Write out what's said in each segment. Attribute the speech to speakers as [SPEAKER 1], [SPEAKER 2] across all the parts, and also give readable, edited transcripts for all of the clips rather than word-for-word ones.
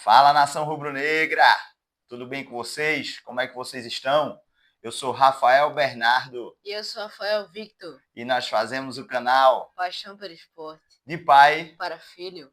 [SPEAKER 1] Fala, nação rubro-negra! Tudo bem com vocês? Como é que vocês estão? Eu sou Rafael Bernardo
[SPEAKER 2] E eu sou Rafael Victor,
[SPEAKER 1] e nós fazemos o canal
[SPEAKER 2] paixão pelo esporte,
[SPEAKER 1] de pai.
[SPEAKER 2] para filho.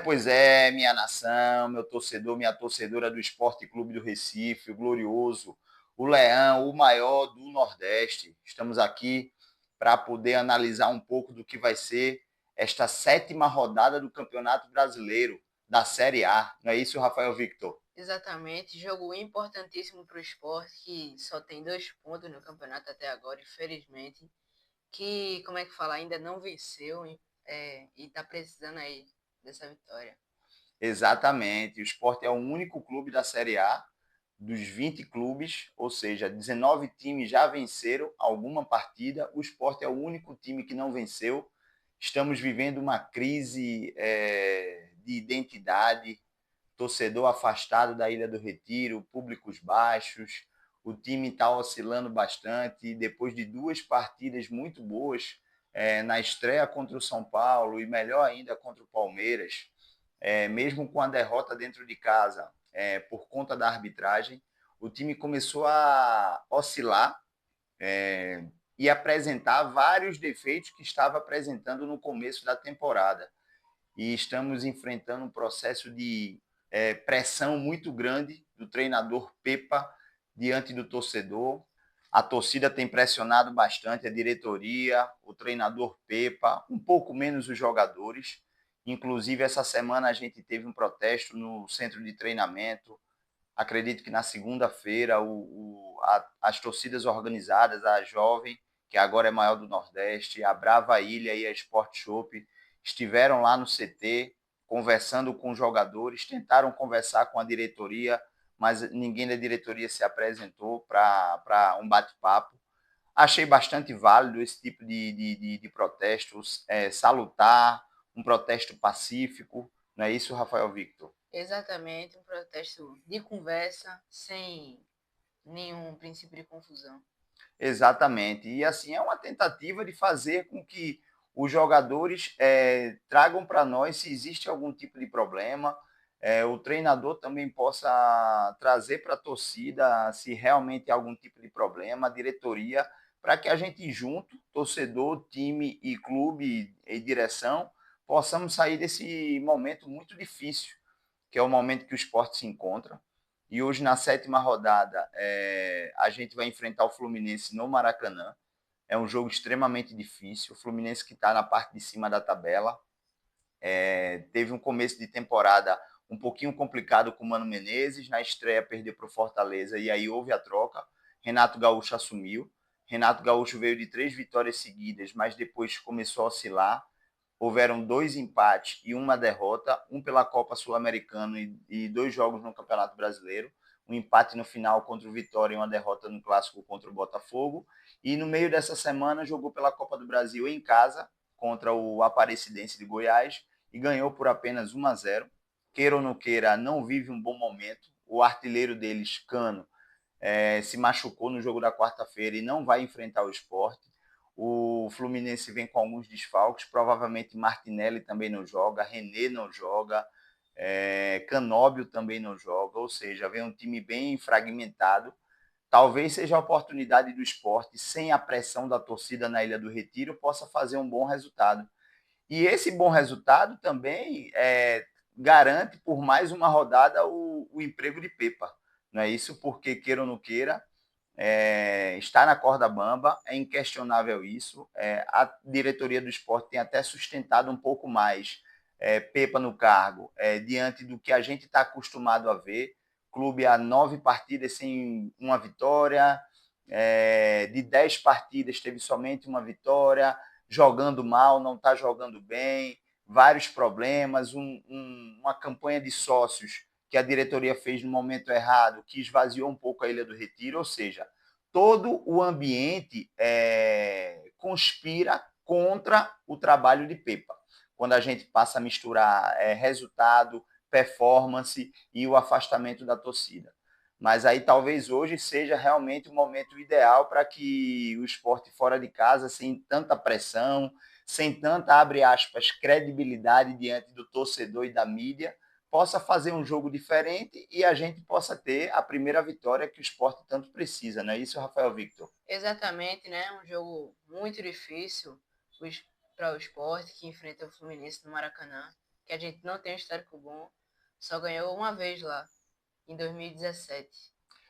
[SPEAKER 1] Pois é, minha nação, meu torcedor, minha torcedora do Esporte Clube do Recife, o glorioso, o Leão, o maior do Nordeste. Estamos aqui para poder analisar um pouco do que vai ser esta 7ª rodada do Campeonato Brasileiro, da Série A. Não é isso, Rafael Victor?
[SPEAKER 2] Exatamente, jogo importantíssimo para o esporte, que só tem 2 pontos no campeonato até agora, infelizmente. Que, como é que fala, ainda não venceu e está precisando aí dessa vitória.
[SPEAKER 1] Exatamente. O Sport é o único clube da Série A dos 20 clubes, ou seja, 19 times já venceram alguma partida. O Sport é o único time que não venceu. Estamos vivendo uma crise de identidade, torcedor afastado da Ilha do Retiro, públicos baixos. O time está oscilando bastante. Depois de 2 partidas muito boas, na estreia contra o São Paulo e melhor ainda contra o Palmeiras, mesmo com a derrota dentro de casa, por conta da arbitragem, o time começou a oscilar e apresentar vários defeitos que estava apresentando no começo da temporada. E estamos enfrentando um processo de pressão muito grande do treinador Pepa diante do torcedor. A torcida tem pressionado bastante a diretoria, o treinador Pepa, um pouco menos os jogadores. Inclusive, essa semana a gente teve um protesto no centro de treinamento. Acredito que na segunda-feira as torcidas organizadas, a Jovem, que agora é maior do Nordeste, a Brava Ilha e a Sport Shop, estiveram lá no CT, conversando com os jogadores, tentaram conversar com a diretoria, mas ninguém da diretoria se apresentou para um bate-papo. Achei bastante válido esse tipo de protestos, salutar, um protesto pacífico, não é isso, Rafael Victor?
[SPEAKER 2] Exatamente, um protesto de conversa, sem nenhum princípio de confusão.
[SPEAKER 1] Exatamente. E assim, é uma tentativa de fazer com que os jogadores tragam para nós se existe algum tipo de problema, o treinador também possa trazer para a torcida se realmente há algum tipo de problema, a diretoria, para que a gente junto, torcedor, time e clube e direção, possamos sair desse momento muito difícil, que é o momento que o esporte se encontra. E hoje, na 7ª rodada, a gente vai enfrentar o Fluminense no Maracanã. É um jogo extremamente difícil. O Fluminense que está na parte de cima da tabela. Teve um começo de temporada um pouquinho complicado com o Mano Menezes. Na estreia, perdeu para o Fortaleza e aí houve a troca. Renato Gaúcho assumiu. Renato Gaúcho veio de 3 vitórias seguidas, mas depois começou a oscilar. Houveram 2 empates e uma derrota, um pela Copa Sul-Americana e 2 jogos no Campeonato Brasileiro. Um empate no final contra o Vitória e uma derrota no Clássico contra o Botafogo. E no meio dessa semana jogou pela Copa do Brasil em casa contra o Aparecidense de Goiás e ganhou por apenas 1-0. Queira ou não queira, não vive um bom momento. O artilheiro deles, Cano, se machucou no jogo da quarta-feira e não vai enfrentar o Sport. O Fluminense vem com alguns desfalques, provavelmente Martinelli também não joga, René não joga, Canóbio também não joga, ou seja, vem um time bem fragmentado. Talvez seja a oportunidade do esporte, sem a pressão da torcida na Ilha do Retiro, possa fazer um bom resultado. E esse bom resultado também garante por mais uma rodada o emprego de Pepa. Não é isso? Porque, queira ou não queira, está na corda bamba, é inquestionável isso. A diretoria do esporte tem até sustentado um pouco mais Pepa no cargo, diante do que a gente está acostumado a ver. Clube a 9 partidas sem uma vitória, de 10 partidas teve somente uma vitória, jogando mal, não está jogando bem, vários problemas, uma campanha de sócios que a diretoria fez no momento errado, que esvaziou um pouco a Ilha do Retiro, ou seja, todo o ambiente conspira contra o trabalho de Pepa. Quando a gente passa a misturar resultado, performance e o afastamento da torcida. Mas aí talvez hoje seja realmente o momento ideal para que o esporte fora de casa, sem tanta pressão, sem tanta, abre aspas, credibilidade diante do torcedor e da mídia, possa fazer um jogo diferente e a gente possa ter a primeira vitória que o esporte tanto precisa, não é isso, Rafael Victor?
[SPEAKER 2] Exatamente, né? Um jogo muito difícil para o esporte que enfrenta o Fluminense no Maracanã, que a gente não tem um histórico bom, só ganhou uma vez lá, em 2017.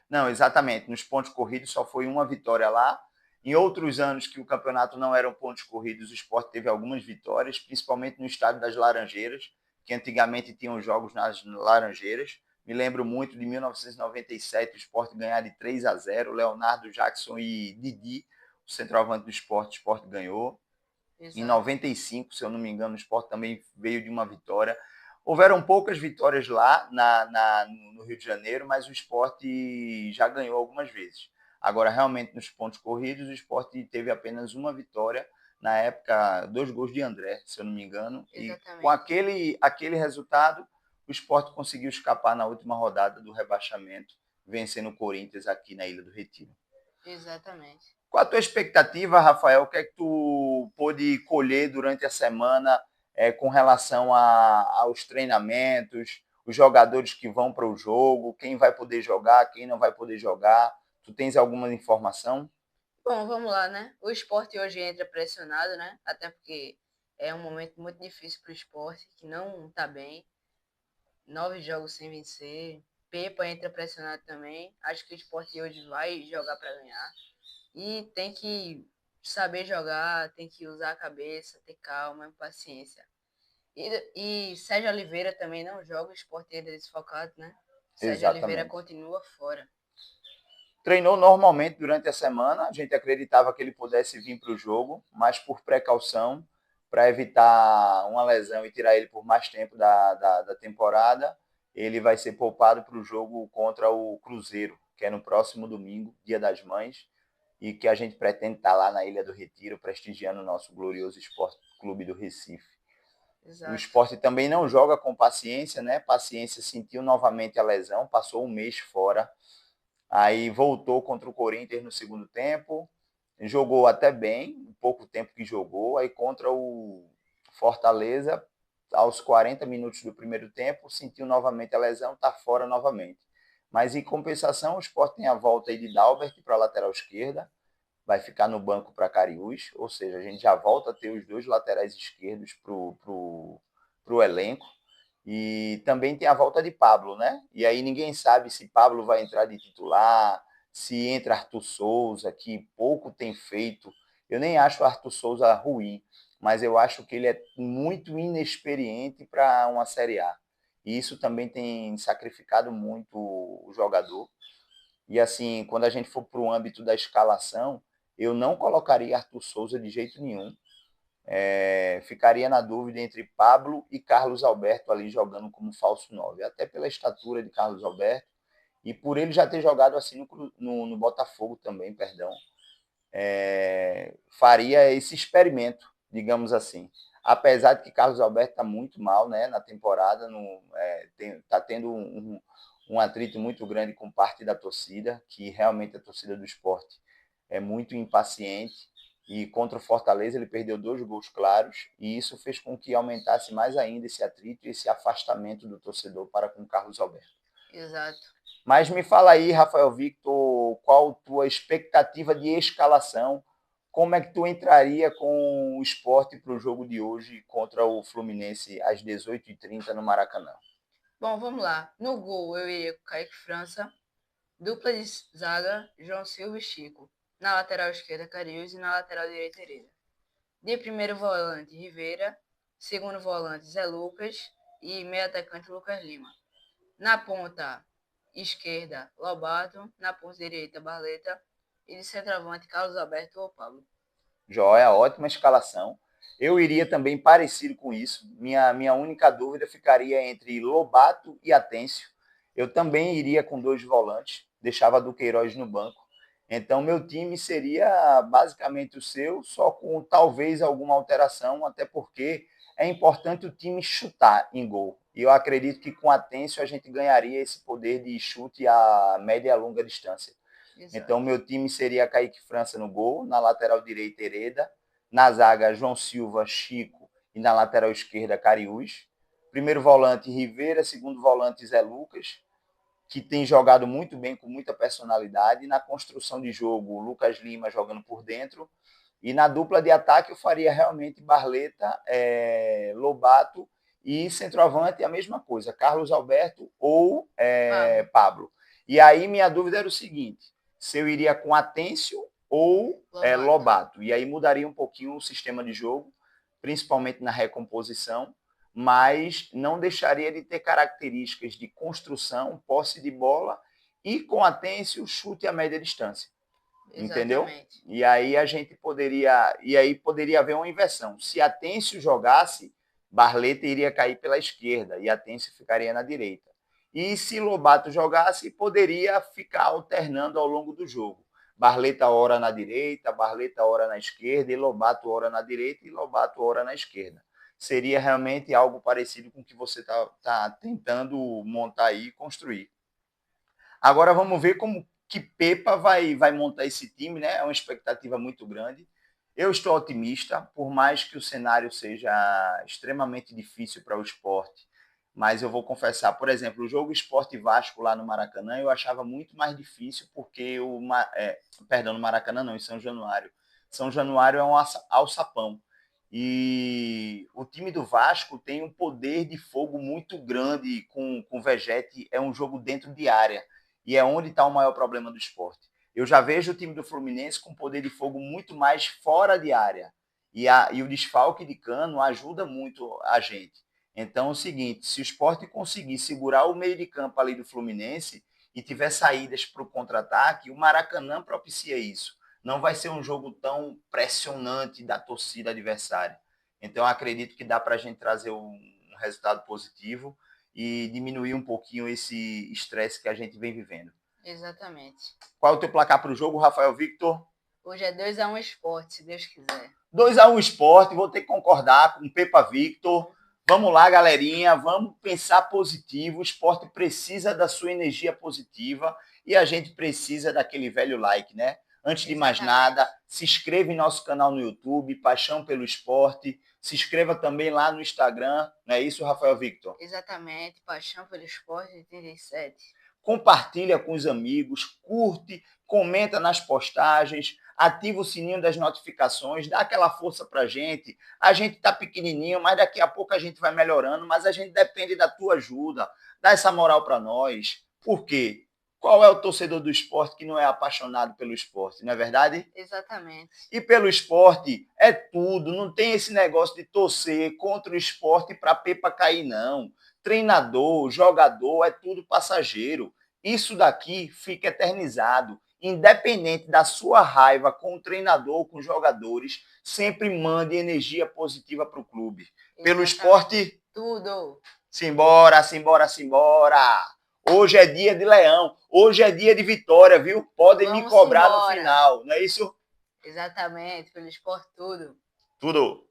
[SPEAKER 1] Não, exatamente. Nos pontos corridos só foi uma vitória lá. Em outros anos que o campeonato não eram pontos corridos, o esporte teve algumas vitórias, principalmente no estádio das Laranjeiras, que antigamente tinham jogos nas Laranjeiras. Me lembro muito de 1997, o esporte ganhar de 3-0, Leonardo, Jackson e Didi, o centroavante do esporte, o esporte ganhou. Em
[SPEAKER 2] Exato.
[SPEAKER 1] 95, se eu não me engano, o esporte também veio de uma vitória. Houveram poucas vitórias lá no Rio de Janeiro, mas o esporte já ganhou algumas vezes. Agora, realmente, nos pontos corridos, o esporte teve apenas uma vitória, na época, 2 gols de André, se eu não me engano. E com
[SPEAKER 2] Exatamente.
[SPEAKER 1] aquele resultado, o esporte conseguiu escapar na última rodada do rebaixamento, vencendo o Corinthians aqui na Ilha do Retiro.
[SPEAKER 2] Exatamente.
[SPEAKER 1] Qual a tua expectativa, Rafael? O que é que tu pôde colher durante a semana com relação aos treinamentos, os jogadores que vão para o jogo, quem vai poder jogar, quem não vai poder jogar? Tu tens alguma informação?
[SPEAKER 2] Bom, vamos lá, né? O esporte hoje entra pressionado, né? Até porque é um momento muito difícil para o esporte, que não está bem. 9 jogos sem vencer. Pepa entra pressionado também. Acho que o esporte hoje vai jogar para ganhar. E tem que saber jogar, tem que usar a cabeça, ter calma, paciência. E Sérgio Oliveira também não joga, o esporte ainda é desfocado, né? Sérgio Oliveira
[SPEAKER 1] Exatamente.
[SPEAKER 2] continua fora.
[SPEAKER 1] Treinou normalmente durante a semana, a gente acreditava que ele pudesse vir para o jogo, mas por precaução, para evitar uma lesão e tirar ele por mais tempo da temporada, ele vai ser poupado para o jogo contra o Cruzeiro, que é no próximo domingo, Dia das Mães, e que a gente pretende estar lá na Ilha do Retiro, prestigiando o nosso glorioso Esporte Clube do Recife. O
[SPEAKER 2] Exato.
[SPEAKER 1] esporte também não joga com paciência, né? Paciência sentiu novamente a lesão, passou um mês fora. Aí voltou contra o Corinthians no segundo tempo, jogou até bem, um pouco tempo que jogou. Aí contra o Fortaleza, aos 40 minutos do primeiro tempo, sentiu novamente a lesão, está fora novamente. Mas em compensação, o Sport tem a volta aí de Dalbert para a lateral esquerda, vai ficar no banco para Cariús, ou seja, a gente já volta a ter os dois laterais esquerdos para o elenco. E também tem a volta de Pablo, né? E aí ninguém sabe se Pablo vai entrar de titular, se entra Arthur Souza, que pouco tem feito. Eu nem acho o Arthur Souza ruim, mas eu acho que ele é muito inexperiente para uma Série A. E isso também tem sacrificado muito o jogador. E assim, quando a gente for para o âmbito da escalação, eu não colocaria Arthur Souza de jeito nenhum. Ficaria na dúvida entre Pablo e Carlos Alberto ali jogando como falso 9, até pela estatura de Carlos Alberto e por ele já ter jogado assim no Botafogo também, perdão. Faria esse experimento, digamos assim. Apesar de que Carlos Alberto está muito mal, né, na temporada, está tendo um atrito muito grande com parte da torcida, que realmente a torcida do esporte é muito impaciente. E contra o Fortaleza ele perdeu 2 gols claros, e isso fez com que aumentasse mais ainda esse atrito e esse afastamento do torcedor para com Carlos Alberto.
[SPEAKER 2] Exato.
[SPEAKER 1] Mas me fala aí, Rafael Victor, qual a tua expectativa de escalação? Como é que tu entraria com o esporte para o jogo de hoje contra o Fluminense às 18h30 no Maracanã?
[SPEAKER 2] Bom, vamos lá. No gol eu iria com Kaique França. Dupla de zaga, João Silva e Chico. Na lateral esquerda, Cariús e na lateral direita, Hereda. De primeiro volante, Rivera. Segundo volante, Zé Lucas. E meio atacante, Lucas Lima. Na ponta esquerda, Lobato. Na ponta direita, Barleta. E de centroavante, Carlos Alberto ou Pablo.
[SPEAKER 1] Joia, ótima escalação. Eu iria também parecido com isso. Minha única dúvida ficaria entre Lobato e Atêncio. Eu também iria com 2 volantes, deixava Duqueiroz no banco. Então, meu time seria basicamente o seu, só com talvez alguma alteração, até porque é importante o time chutar em gol. E eu acredito que com a Têncio a gente ganharia esse poder de chute a média e a longa distância.
[SPEAKER 2] Exato.
[SPEAKER 1] Então, meu time seria Kaique França no gol, na lateral direita, Hereda, na zaga, João Silva, Chico e na lateral esquerda, Cariús. Primeiro volante, Rivera, segundo volante, Zé Lucas, que tem jogado muito bem, com muita personalidade. E na construção de jogo, Lucas Lima jogando por dentro. E na dupla de ataque eu faria realmente Barleta, Lobato e centroavante a mesma coisa, Carlos Alberto ou Pablo. E aí minha dúvida era o seguinte, se eu iria com Atêncio ou Lobato. E aí mudaria um pouquinho o sistema de jogo, principalmente na recomposição, mas não deixaria de ter características de construção, posse de bola e com Atêncio, chute a média distância. Entendeu?
[SPEAKER 2] Exatamente.
[SPEAKER 1] E aí a gente poderia haver uma inversão. Se Atêncio jogasse, Barleta iria cair pela esquerda e Atêncio ficaria na direita. E se Lobato jogasse, poderia ficar alternando ao longo do jogo. Barleta ora na direita, Barleta ora na esquerda, e Lobato ora na direita e Lobato ora na esquerda. Seria realmente algo parecido com o que você está tentando montar aí e construir. Agora vamos ver como que Pepa vai montar esse time, né? É uma expectativa muito grande. Eu estou otimista, por mais que o cenário seja extremamente difícil para o esporte. Mas eu vou confessar, por exemplo, o jogo Sport Vasco lá no Maracanã, eu achava muito mais difícil porque no Maracanã não, em São Januário. São Januário é um alçapão. E o time do Vasco tem um poder de fogo muito grande com o Vegete, é um jogo dentro de área. E é onde está o maior problema do esporte. Eu já vejo o time do Fluminense com poder de fogo muito mais fora de área. E o desfalque de Cano ajuda muito a gente. Então é o seguinte, se o esporte conseguir segurar o meio de campo ali do Fluminense e tiver saídas para o contra-ataque, o Maracanã propicia isso. Não vai ser um jogo tão pressionante da torcida adversária. Então eu acredito que dá para a gente trazer um resultado positivo e diminuir um pouquinho esse estresse que a gente vem vivendo.
[SPEAKER 2] Exatamente.
[SPEAKER 1] Qual é o teu placar para o jogo, Rafael Victor?
[SPEAKER 2] Hoje é 2-1 Sport, se Deus quiser.
[SPEAKER 1] 2-1 Sport, vou ter que concordar com o Pepa Victor. Vamos lá, galerinha, vamos pensar positivo. O esporte precisa da sua energia positiva e a gente precisa daquele velho like, né? Antes de mais nada, se inscreva em nosso canal no YouTube, Paixão pelo Esporte. Se inscreva também lá no Instagram, não é isso, Rafael Victor?
[SPEAKER 2] Exatamente, Paixão pelo Esporte 87.
[SPEAKER 1] Compartilha com os amigos, curte, comenta nas postagens, ativa o sininho das notificações, dá aquela força pra gente. A gente tá pequenininho, mas daqui a pouco a gente vai melhorando, mas a gente depende da tua ajuda. Dá essa moral para nós. Por quê? Qual é o torcedor do esporte que não é apaixonado pelo esporte, não é verdade?
[SPEAKER 2] Exatamente.
[SPEAKER 1] E pelo esporte é tudo, não tem esse negócio de torcer contra o esporte para Pepa cair, não. Treinador, jogador, é tudo passageiro. Isso daqui fica eternizado. Independente da sua raiva com o treinador ou com os jogadores, sempre mande energia positiva para o clube. Exatamente. Pelo esporte,
[SPEAKER 2] tudo.
[SPEAKER 1] Simbora, simbora, simbora. Hoje é dia de leão. Hoje é dia de vitória, viu? Podem me cobrar no final, não é isso?
[SPEAKER 2] Exatamente, pelo esporte tudo.
[SPEAKER 1] Tudo.